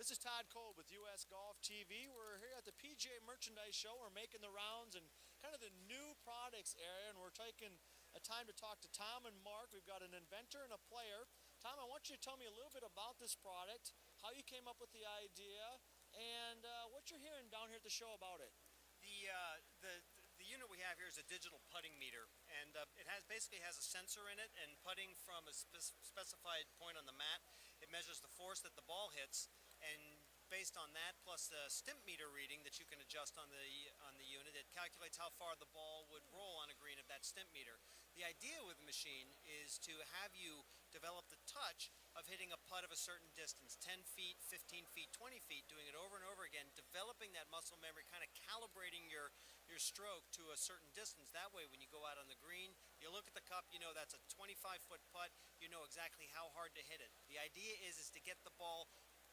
This is Todd Cole with US Golf TV. We're here at the PGA Merchandise Show. We're making the rounds and kind of the new products area, and we're taking a time to talk to Tom and Mark. We've got an inventor and a player. Tom, I want you to tell me a little bit about this product, how you came up with the idea, and what you're hearing down here at the show about it. The unit we have here is a digital putting meter, and it basically has a sensor in it, and putting from a specified point on the mat, it measures the force that the ball hits, and based on that plus the stimp meter reading that you can adjust on the unit, it calculates how far the ball would roll on a green of that stimp meter. The idea with the machine is to have you develop the touch of hitting a putt of a certain distance, 10 feet, 15 feet, 20 feet, doing it over and over again, developing that muscle memory, kind of calibrating your stroke to a certain distance. That way, when you go out on the green, you look at the cup, you know that's a 25-foot putt, you know exactly how hard to hit it. The idea is to get the ball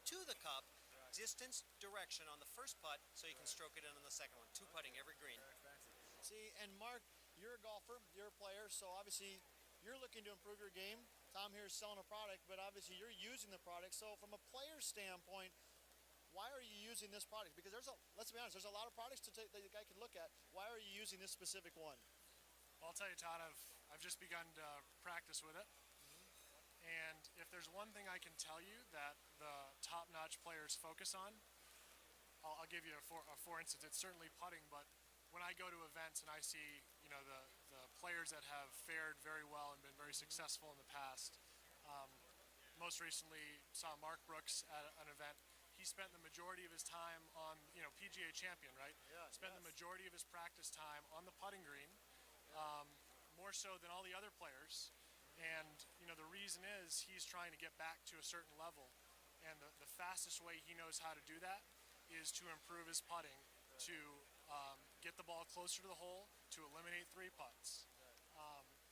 to the cup, distance, direction on the first putt, so you can stroke it in on the second one. Two putting every green. See, and Mark, you're a golfer, you're a player, so obviously you're looking to improve your game. Tom here is selling a product, but obviously you're using the product. So from a player standpoint, why are you using this product? Because let's be honest, there's a lot of products that the guy can look at. Why are you using this specific one? Well, I'll tell you, Todd, I've just begun to practice with it. And if there's one thing I can tell you that the top-notch players focus on, I'll give you for instance, it's certainly putting, but when I go to events and I see, the players that have fared very well and been very successful in the past, most recently saw Mark Brooks at an event. He spent the majority of his time on, PGA champion, right? Yeah. Spent the majority of his practice time on the putting green, more so than all the other players. And, the reason is he's trying to get back to a certain level. And the fastest way he knows how to do that is to improve his putting, to get the ball closer to the hole, to eliminate three putts.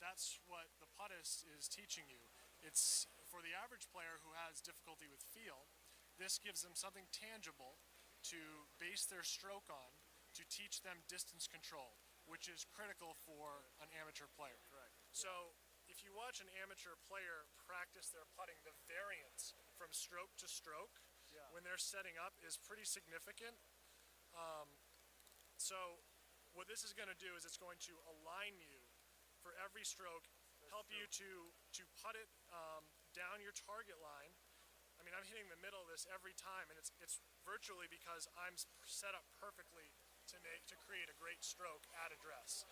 That's what the Puttist is teaching you. It's for the average player who has difficulty with feel, this gives them something tangible to base their stroke on, to teach them distance control, which is critical for an amateur player. Correct. So if you watch an amateur player practice their putting, the variance from stroke to stroke when they're setting up is pretty significant. So what this is going to do is it's going to align you for every stroke, help you to putt it down your target line. I mean, I'm hitting the middle of this every time, and it's virtually because I'm set up perfectly to create a great stroke at address.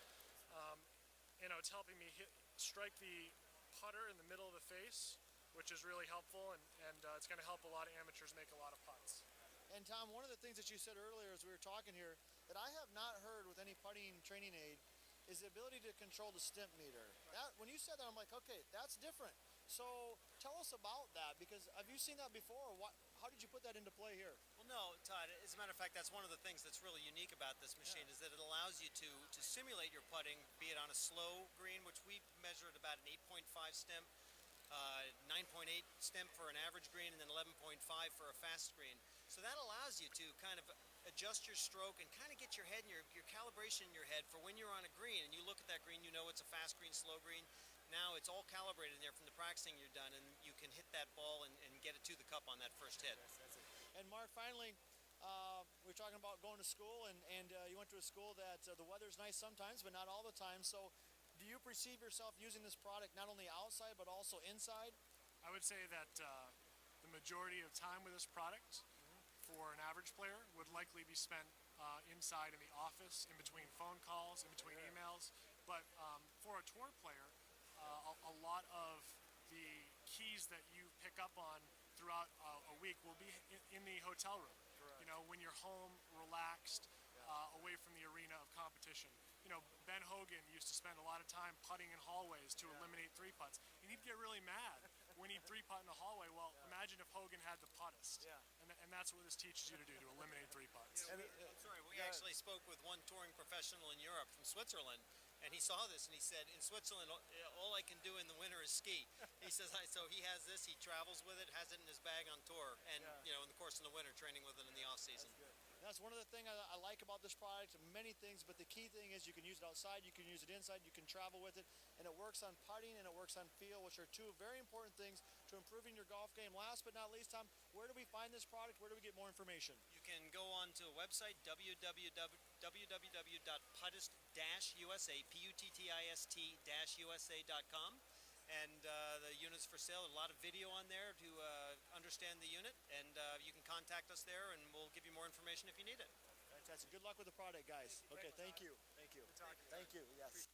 It's helping me strike the putter in the middle of the face, which is really helpful, and it's going to help a lot of amateurs make a lot of putts. And Tom, one of the things that you said earlier as we were talking here that I have not heard with any putting training aid is the ability to control the stimp meter. That, when you said that, I'm like, okay, that's different. So tell us about that, because have you seen that before, or how did you put that into play here? Well, no, Todd, as a matter of fact, that's one of the things that's really unique about this machine is that it allows you to simulate your putting, be it on a slow green, which we measure at about an 8.5 stimp, 9.8 stimp for an average green, and then 11.5 for a fast green. So that allows you to kind of adjust your stroke and kind of get your head and your calibration in your head for when you're on a green and you look at that green, you know it's a fast green, slow green. Now it's all calibrated in there from the practicing you're done, and you can hit that ball and get it to the cup on that first hit. That's it. And Mark, finally, we were talking about going to school, and you went to a school that the weather's nice sometimes, but not all the time. So do you perceive yourself using this product not only outside, but also inside? I would say that the majority of time with this product for an average player would likely be spent inside in the office, in between phone calls, in between emails. But for a tour player, a lot of the keys that you pick up on throughout a week will be in the hotel room. Correct. When you're home, relaxed, away from the arena of competition. Ben Hogan used to spend a lot of time putting in hallways to eliminate three putts. And he'd get really mad when he'd three putt in the hallway. Well, imagine if Hogan had the Puttist. Yeah. And that's what this teaches you to do, to eliminate three putts. We actually spoke with one touring professional in Europe from Switzerland, and he saw this and he said, in Switzerland, all I can do in the winter is ski. He says, so he has this, he travels with it, has it in his bag on tour, and in the course of the winter, training with it in the off season. That's one of the things I like about this product, many things, but the key thing is you can use it outside, you can use it inside, you can travel with it, and it works on putting and it works on feel, which are two very important things to improving your golf game. Last but not least, Tom, where do we find this product? Where do we get more information? You can go on to a website, www.puttist-usa.com, and the unit's for sale. A lot of video on there to understand the unit, and you can contact us there, and we'll give you more information if you need it. Fantastic. Good luck with the product, guys. Okay, thank you. Thank you. Good talking to you. Thank you. Yes.